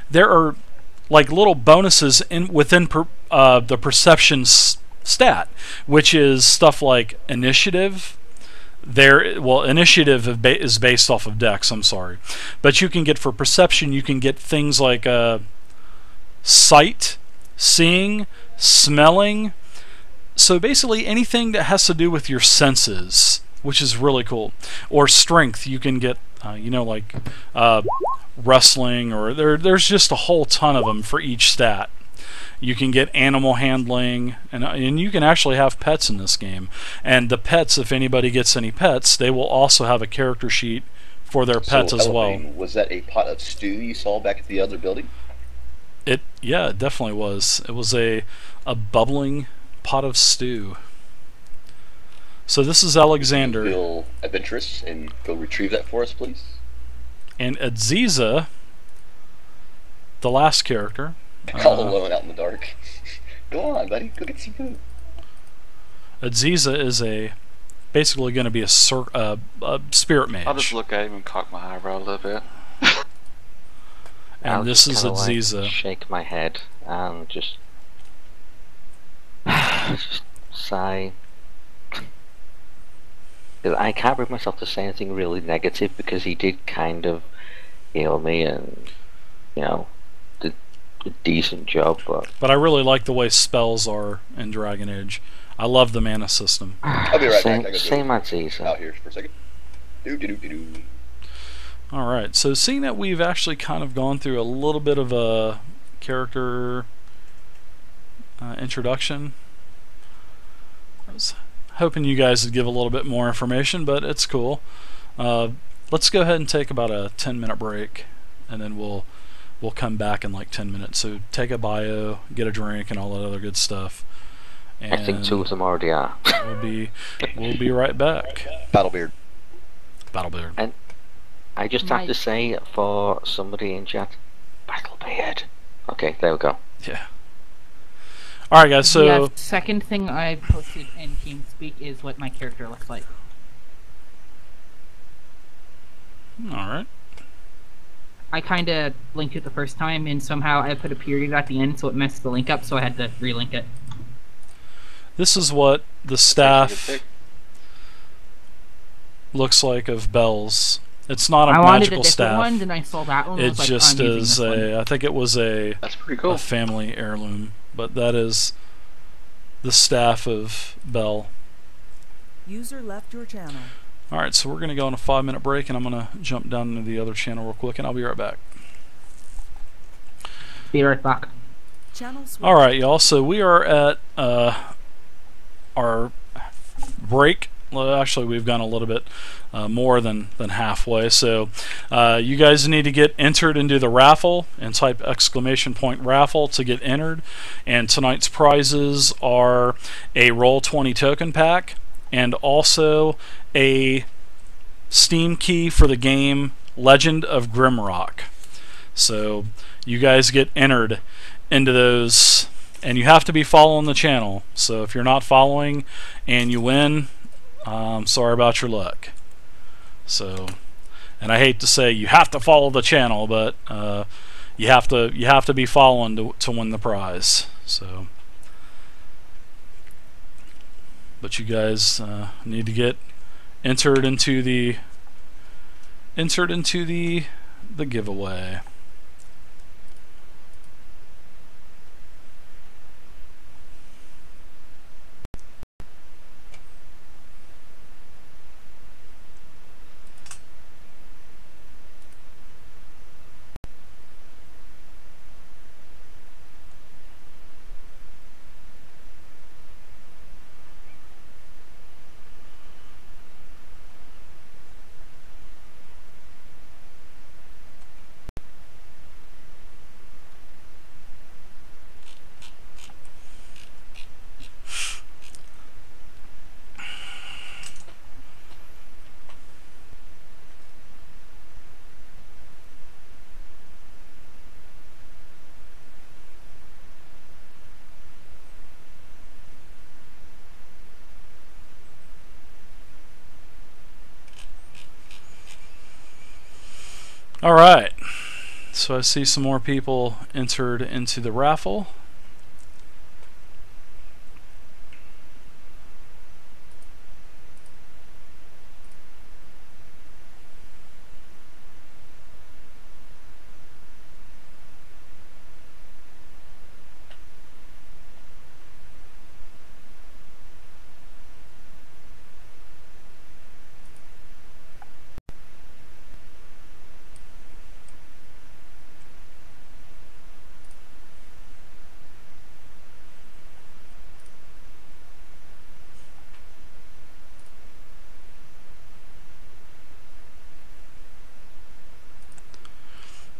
there are like little bonuses within the perception stat, which is stuff like initiative. Initiative is based off of dex, I'm sorry, but you can get, for perception, you can get things like sight, seeing, smelling. So basically anything that has to do with your senses, which is really cool. Or strength, you can get, like wrestling, or there's just a whole ton of them for each stat. You can get animal handling, and you can actually have pets in this game. And the pets, if anybody gets any pets, they will also have a character sheet for their pets as well. Was that a pot of stew you saw back at the other building? Yeah, it definitely was. It was a bubbling pot of stew. So this is Alexander. Would you feel adventurous and go retrieve that for us, please? And Aziza, the last character. All alone out in the dark. Go on, buddy. Go get some food. Aziza is basically going to be a spirit mage. I'll just look at him and cock my eyebrow a little bit. And this is Aziza. Like shake my head and just sigh. I can't bring myself to say anything really negative, because he did kind of heal me and, did a decent job. But I really like the way spells are in Dragon Age. I love the mana system. I'll be right back. Same as Caesar. Out here for a second. Alright, so seeing that we've actually kind of gone through a little bit of a character introduction, I was hoping you guys would give a little bit more information, but it's cool. Let's go ahead and take about a 10-minute break, and then we'll come back in like 10 minutes. So take a bio, get a drink, and all that other good stuff. And I think two of them already are. we'll be right back. Battlebeard. And I just have to say, for somebody in chat, Battlebeard. Okay, there we go. Yeah. Alright guys, so... The second thing I posted in TeamSpeak is what my character looks like. Alright. I kinda linked it the first time, and somehow I put a period at the end, so it messed the link up, so I had to relink it. This is what the staff looks like of Belle's. It's not a magical staff. One, then I saw that one. It just is I think it was That's pretty cool. a family heirloom, but that is the staff of Belle. User left your channel. Alright, so we're going to go on a 5-minute break, and I'm going to jump down into the other channel real quick, and I'll be right back. Be right back. Alright, y'all, so we are at our break. Well, actually, we've gone a little bit more than halfway, so you guys need to get entered into the raffle and type !raffle to get entered. And tonight's prizes are a Roll20 token pack and also a Steam key for the game Legend of Grimrock. So you guys get entered into those, and you have to be following the channel. So if you're not following and you win, sorry about your luck. So, and I hate to say you have to follow the channel, but you have to be following to win the prize. So, but you guys need to get entered into the giveaway. Alright, So I see some more people entered into the raffle.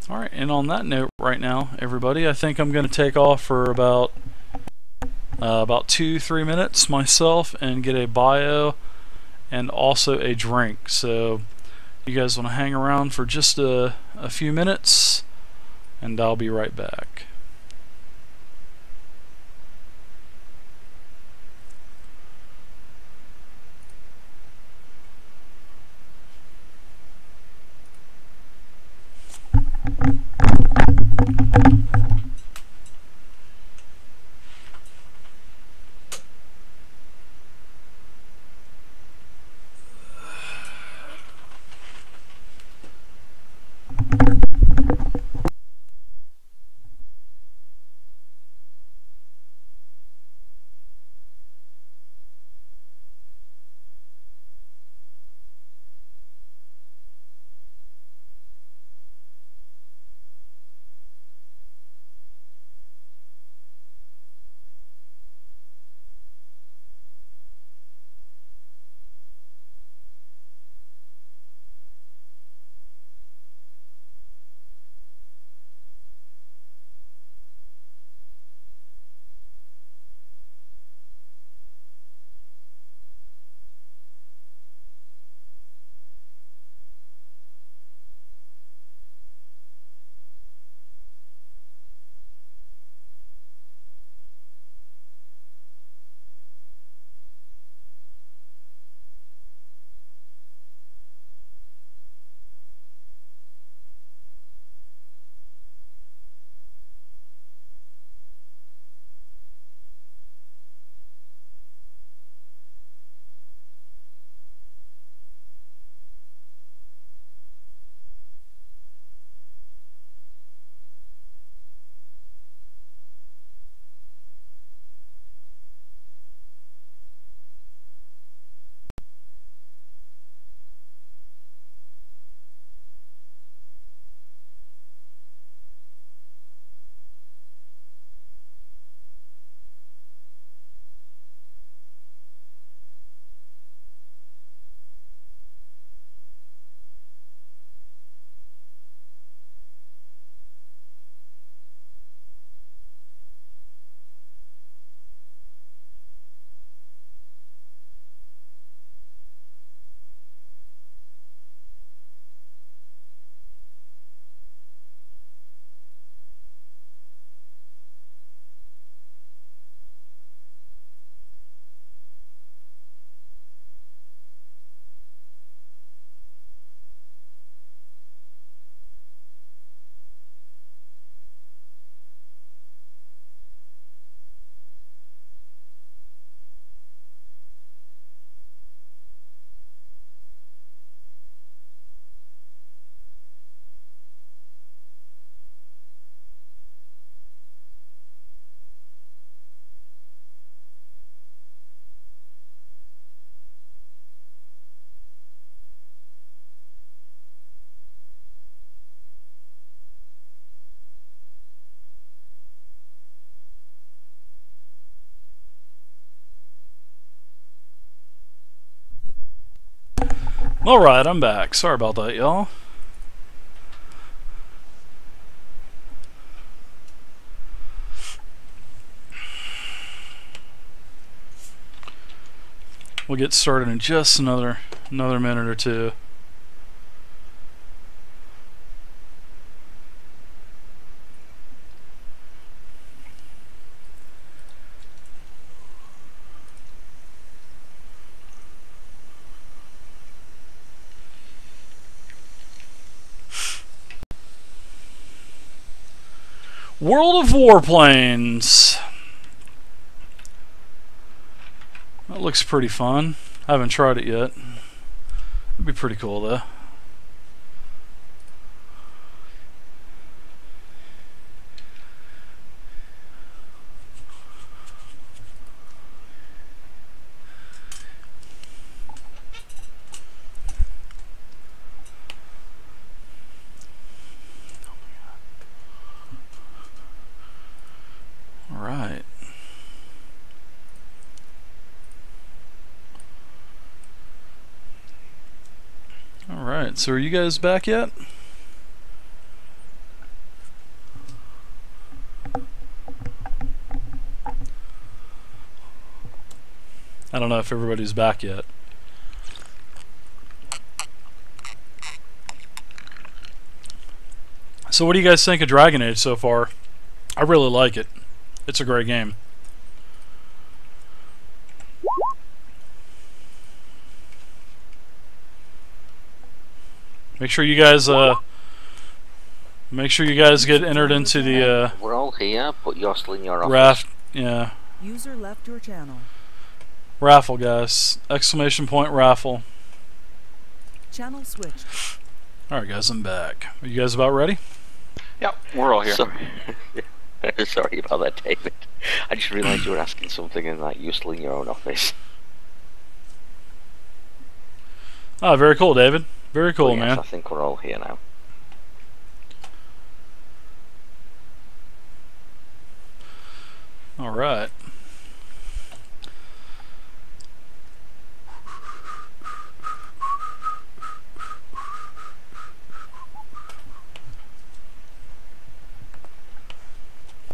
Alright, and on that note right now, everybody, I think I'm going to take off for about 2-3 minutes myself and get a bio and also a drink. So you guys want to hang around for just a few minutes, and I'll be right back. Alright, I'm back. Sorry about that, y'all. We'll get started in just another minute or two. World of Warplanes. That looks pretty fun. I haven't tried it yet. It'd be pretty cool though. Alright. Alright, so are you guys back yet? I don't know if everybody's back yet. So what do you guys think of Dragon Age so far? I really like it. It's a great game. Make sure you guys get entered into the We're all here, but you're still in your office. User left your channel. Raffle, guys. Exclamation point raffle. Channel switched. Alright guys, I'm back. Are you guys about ready? Yep, we're all here. Sorry. Sorry about that, David. I just realised you were asking something and that you're still in your own office. Ah, very cool, David. Very cool, But yes, man. I think we're all here now. Alright.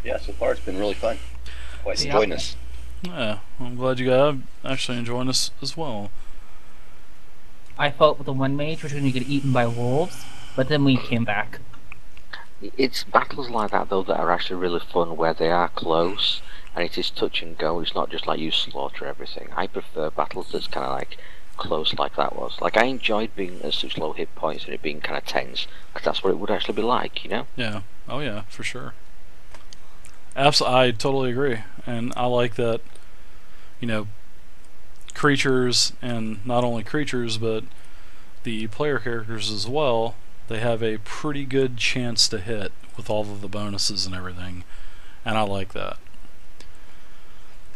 Yeah, so far it's been really fun. Quite Yeah. enjoying this. Yeah, I'm glad you guys are actually enjoying this as well. I fought with the one mage, which was going to get eaten by wolves, but then we came back. It's battles like that though that are actually really fun, where they are close and it is touch and go. It's not just like you slaughter everything. I prefer battles that's kind of like close, like that was. Like I enjoyed being at such low hit points and it being kind of tense, because that's what it would actually be like, you know. Yeah. Oh yeah, for sure. I totally agree, and I like that. You know, creatures, and not only creatures, but the player characters as well. They have a pretty good chance to hit with all of the bonuses and everything, and I like that.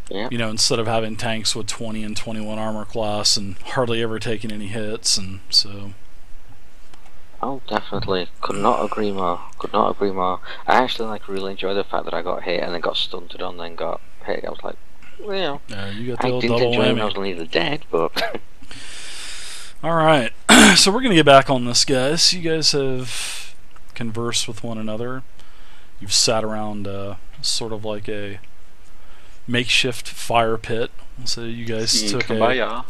Yeah. You know, instead of having tanks with 20 and 21 armor class and hardly ever taking any hits, and so. Oh, definitely. Could not agree more. Could not agree more. I actually really enjoy the fact that I got hit and then got stunted on, then got hit. I was like, well, Yeah, you got the I old didn't double enjoy it when I whammy. was nearly dead, but Alright, so we're going to get back on this, guys. You guys have conversed with one another. You've sat around sort of like a makeshift fire pit. So you guys took Kumbaya.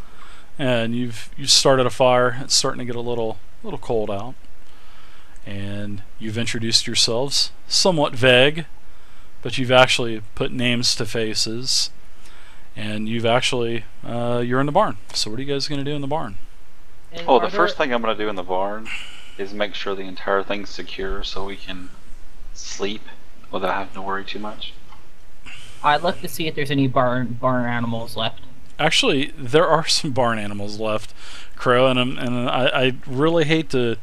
and you started a fire. It's starting to get a little cold out. And you've introduced yourselves, somewhat vague, but you've actually put names to faces. And you've actually, you're in the barn. So what are you guys going to do in the barn? And Oh, are the first thing I'm going to do in the barn is make sure the entire thing's secure so we can sleep without having to worry too much. I'd like to see if there's any barn animals left. Actually, there are some barn animals left, Crow, and I really hate to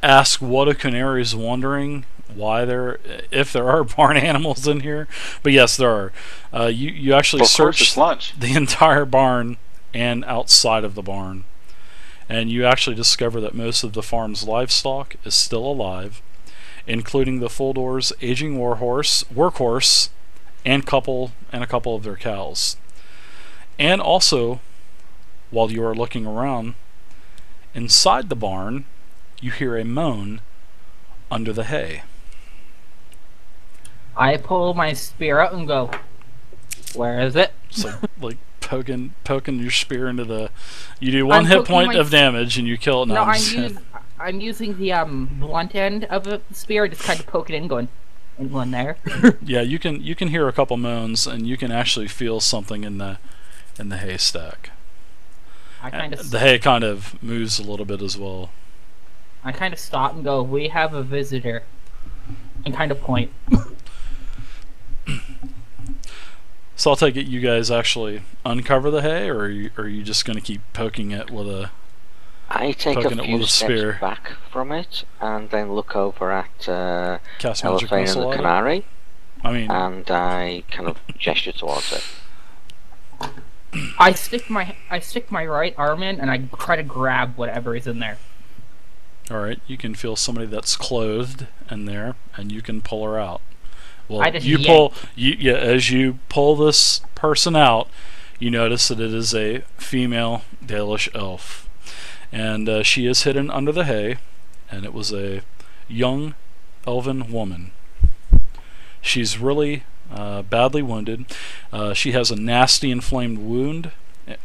ask what a canary's wondering why if there are barn animals in here, but yes, there are. You actually Well, of course, searched it's lunch. the entire barn and outside of the barn, and you actually discover that most of the farm's livestock is still alive, including the full doors aging workhorse, and a couple of their cows. And also, while you are looking around, inside the barn, you hear a moan under the hay. I pull my spear out and go, where is it? So, like poking your spear into the. You do one I'm hit poking point my of damage and you kill it. No, I'm I'm using the blunt end of the spear, just kind of poke it in, going, in one there. Yeah, you can hear a couple moans and you can actually feel something in the haystack. I kind of The hay kind of moves a little bit as well. stop and go, we have a visitor, and kind of point. So I'll take it you guys actually uncover the hay, or are you just going to keep poking it with a... I take a Poking it few with a steps spear. back from it, and then look over at Cast magic Elephant missile and the at it? Canary, I mean, and I kind of gesture towards it. I stick my right arm in and I try to grab whatever is in there. alright, you can feel somebody that's clothed in there, and you can pull her out. Well, I just you yank. pull... as you pull this person out, you notice that it is a female Dalish elf. And she is hidden under the hay, and it was a young elven woman. She's really badly wounded. She has a nasty inflamed wound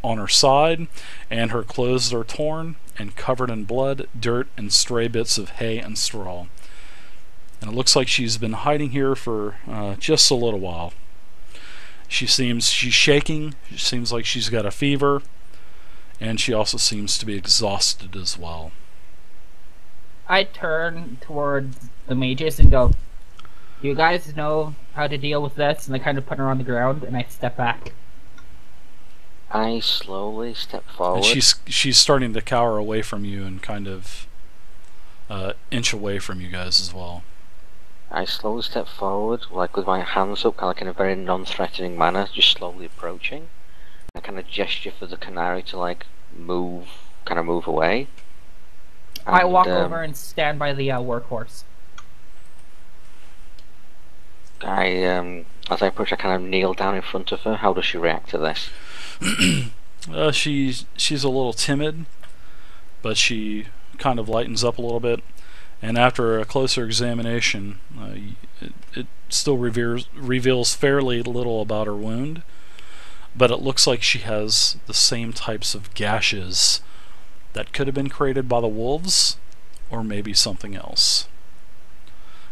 on her side, and her clothes are torn and covered in blood, dirt, and stray bits of hay and straw. And it looks like she's been hiding here for just a little while. She's shaking. She seems like she's got a fever. And she also seems to be exhausted as well. I turn toward the mages and go, "You guys know how to deal with this?" And I kind of put her on the ground and I step back. I slowly step forward. And she's starting to cower away from you and kind of inch away from you guys as well. I slowly step forward, like with my hands up, kind of like in a very non-threatening manner, just slowly approaching. I kind of gesture for the Canary to like move away. I And, walk over and stand by the workhorse. As I approach, I kind of kneel down in front of her. How does she react to this? She's a little timid, but she kind of lightens up a little bit. And after a closer examination, it still reveals fairly little about her wound. But it looks like she has the same types of gashes that could have been created by the wolves, or maybe something else.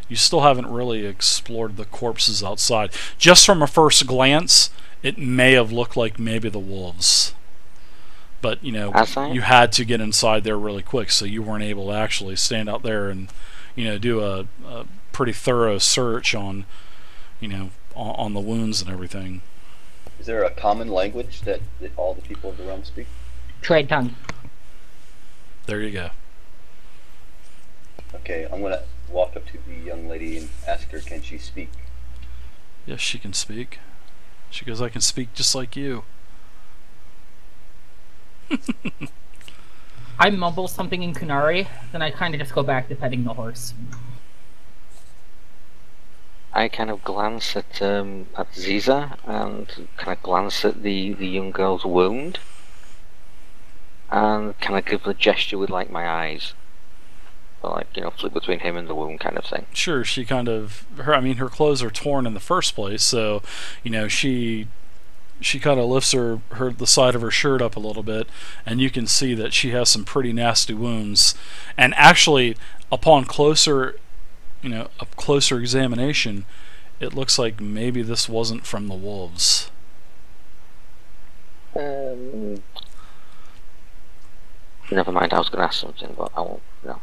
You still haven't really explored the corpses outside. Just from a first glance, it may have looked like maybe the wolves. But, you had to get inside there really quick, so you weren't able to actually stand out there and, do a pretty thorough search on, on the wounds and everything. Is there a common language that all the people of the realm speak? Trade tongue. There you go. Okay, I'm gonna walk up to the young lady and ask her, can she speak? Yes, she can speak. She goes, "I can speak just like you." I mumble something in Kunari, then I kind of just go back to petting the horse. I kind of glance at Ziza and kind of glance at the young girl's wound, and kind of give a gesture with like my eyes, or like flip between him and the wound kind of thing. Sure, she kind of her clothes are torn in the first place, so she kind of lifts the side of her shirt up a little bit, and you can see that she has some pretty nasty wounds. And actually, upon closer examination, it looks like maybe this wasn't from the wolves. Never mind. I was going to ask something, but I won't. No.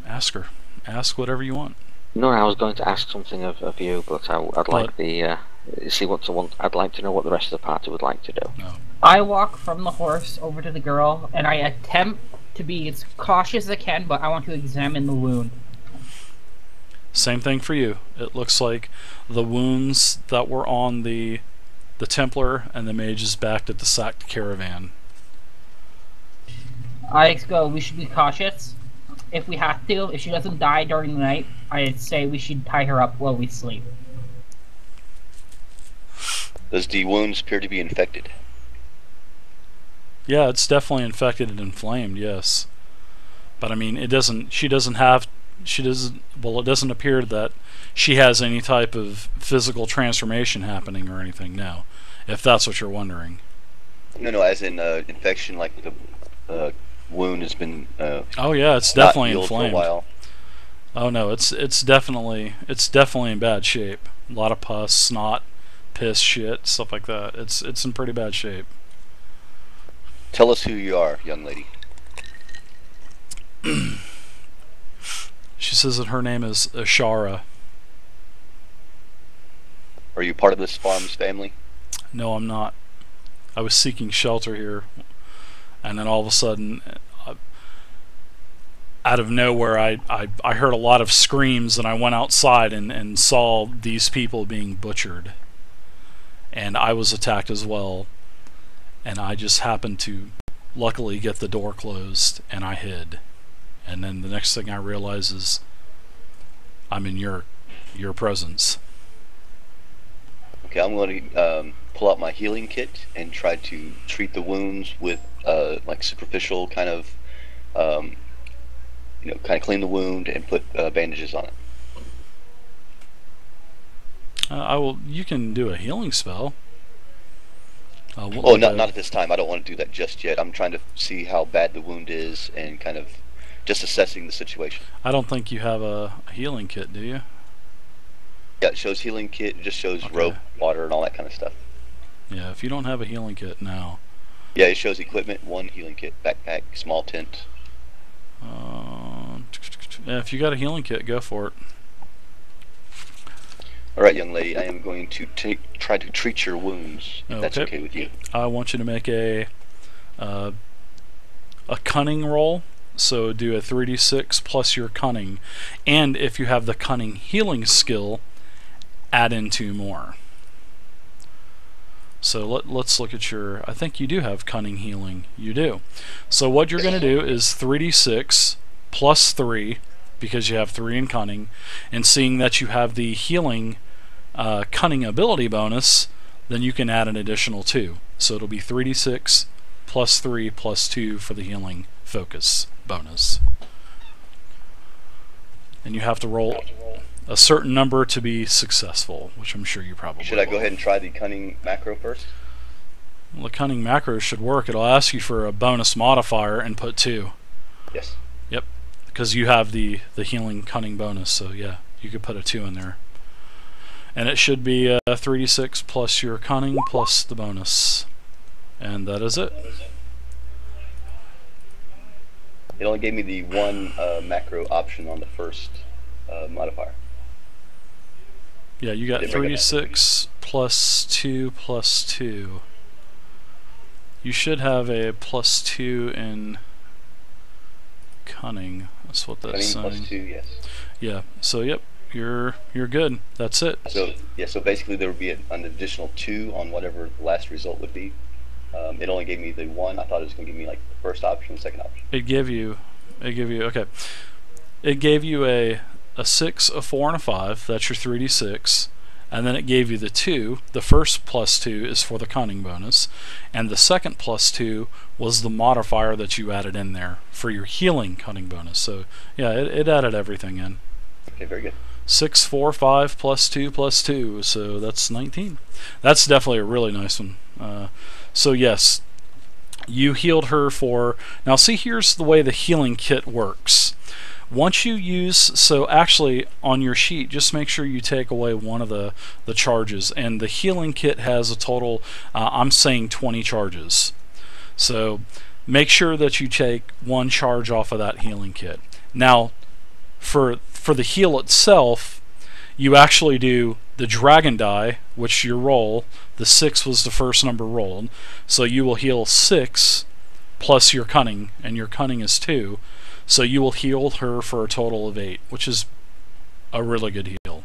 Ask her. Ask whatever you want. No, I was going to ask something of you, but I'd like I'd like to know what the rest of the party would like to do. No. I walk from the horse over to the girl, and I attempt to be as cautious as I can, but I want to examine the wound. Same thing for you. It looks like the wounds that were on the Templar and the mage's back at the sacked caravan. I go, we should be cautious. If we have to, if she doesn't die during the night, I'd say we should tie her up while we sleep. Does the wounds appear to be infected? Yeah, it's definitely infected and inflamed, yes. But I mean, it doesn't appear that she has any type of physical transformation happening or anything, no. If that's what you're wondering. No, as in infection, like the wound has been oh yeah, it's definitely not healed inflamed. for a while. Oh no, it's definitely in bad shape. A lot of pus, snot, piss, shit, stuff like that. It's in pretty bad shape. Tell us who you are, young lady. She says that her name is Ashara. Are you part of this farm's family? No, I'm not. I was seeking shelter here, and then all of a sudden, out of nowhere, I heard a lot of screams, and I went outside and saw these people being butchered. And I was attacked as well, and I just happened to luckily get the door closed, and I hid. And then the next thing I realize is I'm in your presence. Okay, I'm going to pull out my healing kit and try to treat the wounds with like superficial kind of, kind of clean the wound and put bandages on it. You can do a healing spell. Oh, not at this time. I don't want to do that just yet. I'm trying to see how bad the wound is and kind of just assessing the situation. I don't think you have a healing kit, do you? Yeah, it shows healing kit. It just shows Okay. rope, water, and all that kind of stuff. Yeah, if you don't have a healing kit now. Yeah, it shows equipment, 1 healing kit, backpack, small tent. Yeah, if you got a healing kit, go for it. Alright, young lady, I am going to try to treat your wounds, if that's Okay. okay with you. I want you to make a cunning roll. So do a 3d6 plus your cunning, and if you have the cunning healing skill, add in 2 more. So let's look at your. I think you do have cunning healing. You do. So what you're going to do is 3d6 plus 3, because you have 3 in cunning, and seeing that you have the healing cunning ability bonus, then you can add an additional 2. So it'll be 3d6 plus 3 plus 2 for the healing focus bonus. And you have to roll a certain number to be successful, which I'm sure you probably Should I go ahead and try the cunning macro first? Well, the cunning macro should work. It'll ask you for a bonus modifier and put 2. Yes. Yep, because you have the healing cunning bonus, so yeah, you could put a 2 in there. And it should be 3d6 plus your cunning plus the bonus. And that is it. It only gave me the 1 macro option on the first modifier. Yeah, you got Did it bring it 3d6 plus 2 plus 2. You should have a plus 2 in cunning. That's what that's Cunning saying. plus 2, yes. Yeah. So yep, you're good. That's it. So yeah, so basically there would be an additional 2 on whatever the last result would be. It only gave me the 1. I thought it was going to give me like the first option, second option. It gave you okay. It gave you a 6, a 4, and a 5. That's your 3d6. And then it gave you the 2. The first plus 2 is for the cunning bonus, and the second plus 2 was the modifier that you added in there for your healing cunning bonus. So yeah, it added everything in. Okay, very good. 6, 4, 5 plus 2 plus 2, so that's 19. That's definitely a really nice one. So yes, you healed her for. Now see, here's the way the healing kit works. Once you use, so actually on your sheet, just make sure you take away one of the charges, and the healing kit has a total, I'm saying 20 charges. So make sure that you take 1 charge off of that healing kit. Now for the heal itself, you actually do the dragon die, which you roll. The 6 was the first number rolled, so you will heal 6 plus your cunning, and your cunning is 2. So you will heal her for a total of 8, which is a really good heal.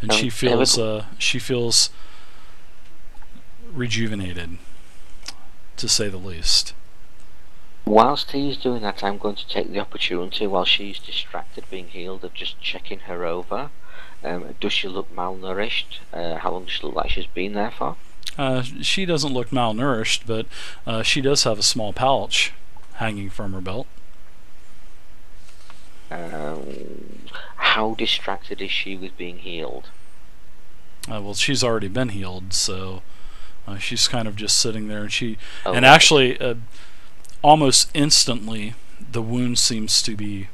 And she feels rejuvenated, to say the least. Whilst he's doing that, I'm going to take the opportunity, while she's distracted being healed, of just checking her over. Does she look malnourished? How long does she look like she's been there for? She doesn't look malnourished, but she does have a small pouch hanging from her belt. How distracted is she with being healed? Well, she's already been healed, so she's kind of just sitting there, and Oh, and actually, almost instantly, the wound seems to be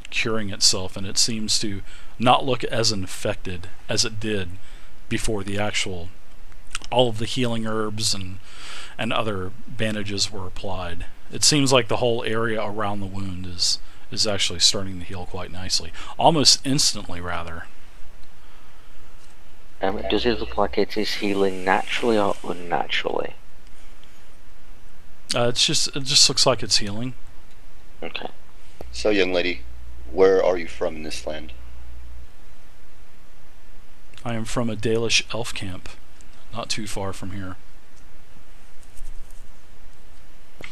curing itself, and it seems to not look as infected as it did before the actual, all of the healing herbs and other bandages were applied. It seems like the whole area around the wound is actually starting to heal quite nicely, almost instantly rather. Does it look like it is healing naturally or unnaturally? It just looks like it's healing. Okay. So, young lady, where are you from in this land? I am from a Dalish elf camp, not too far from here.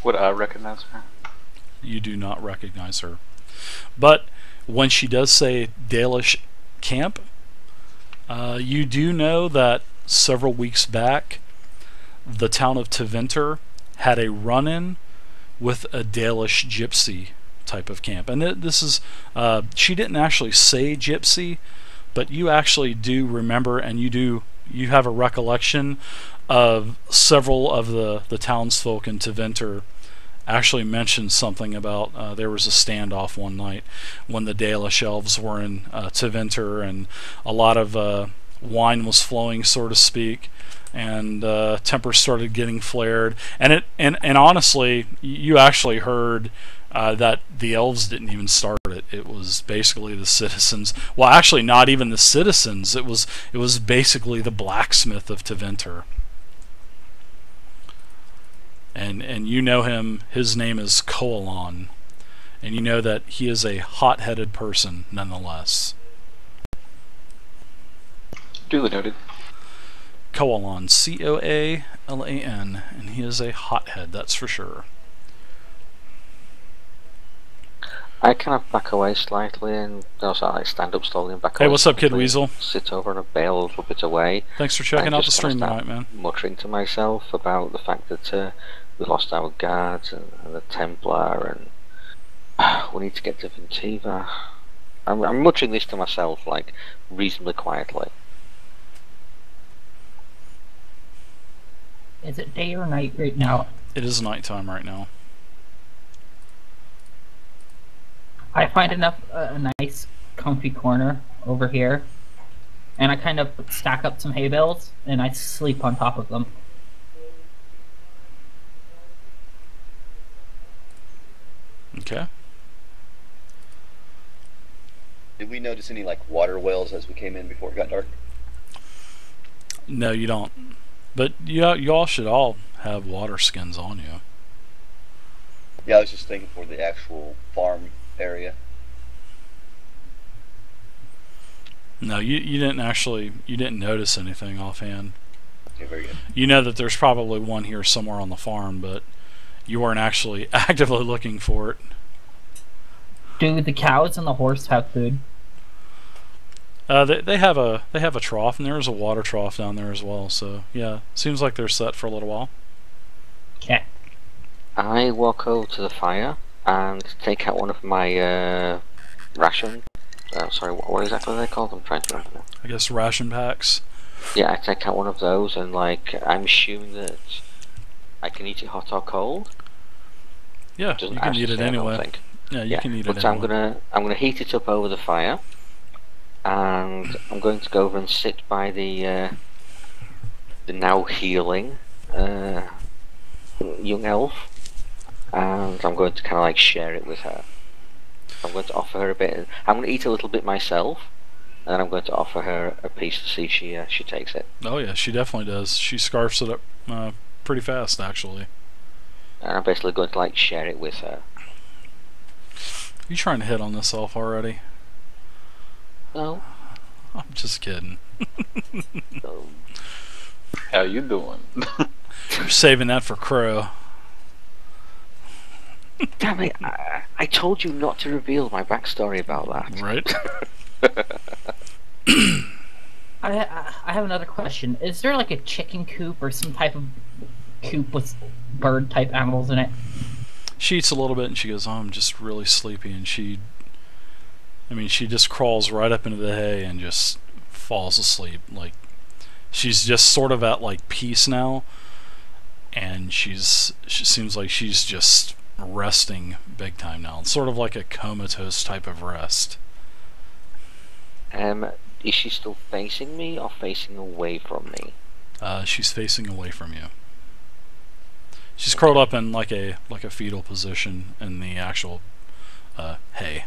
Would I recognize her? You do not recognize her. But when she does say Dalish camp, you do know that several weeks back, the town of Teventer had a run-in with a Dalish gypsy type of camp. And this is, she didn't actually say gypsy, but you actually do remember, and you have a recollection of several of the townsfolk in Teventer actually mentioned something about there was a standoff one night when the Dalish elves were in Teventer, and a lot of wine was flowing, so to speak, and tempers started getting flared. And honestly, you actually heard that the elves didn't even start it. It was basically the citizens. Well, actually, not even the citizens. It was basically the blacksmith of Teventer. And you know him. His name is Koalon, and you know that he is a hot-headed person, nonetheless. Duly noted. Koalon, Coalan, and he is a hothead, that's for sure. I kind of back away slightly, and also I stand up slowly and back away. Hey, what's up, Kid slightly, Weasel? Sit over on a bale a little bit away. Thanks for checking and out the just kinda stream start tonight, man. muttering to myself about the fact that we lost our guards and the Templar, and we need to get to Ventiva. I'm muttering this to myself, like, reasonably quietly. Is it day or night right now? It is nighttime right now. I find a nice comfy corner over here, and I kind of stack up some hay bales and I sleep on top of them. Okay. Did we notice any like water wells as we came in before it got dark? No, you don't. But you all should all have water skins on you. Yeah, I was just thinking for the actual farm area. No, you didn't notice anything offhand. Okay, very good. You know that there's probably one here somewhere on the farm, but you weren't actually actively looking for it. Do the cows and the horse have food? They have a trough, and there's a water trough down there as well. So yeah, seems like they're set for a little while. Okay. I walk over to the fire and take out one of my ration. Sorry, what exactly are they called? I'm trying to remember now. I guess ration packs. Yeah, I take out one of those, and like I'm assuming that I can eat it hot or cold. Yeah, Doesn't you can actually eat it say, I don't anyway. think. Yeah, you can eat it But anyway. I'm gonna heat it up over the fire, and I'm going to go over and sit by the now healing young elf, and I'm going to kind of like share it with her. I'm going to offer her a bit. I'm going to eat a little bit myself, and then I'm going to offer her a piece to see if she takes it. Oh yeah, she definitely does. She scarfs it up pretty fast, actually. And I'm basically going to like share it with her. You trying to hit on this elf already? No. I'm just kidding. No. How you doing? You're saving that for Crow. Damn it! I told you not to reveal my backstory about that. Right? I have another question. Is there like a chicken coop or some type of coop with bird type animals in it? She eats a little bit and she goes, oh, I'm just really sleepy, and she just crawls right up into the hay and just falls asleep. Like, she's just sort of at like peace now, and she seems like she's just resting big time now. It's sort of like a comatose type of rest. Is she still facing me or facing away from me? She's facing away from you. She's curled up in like a fetal position in the actual hay.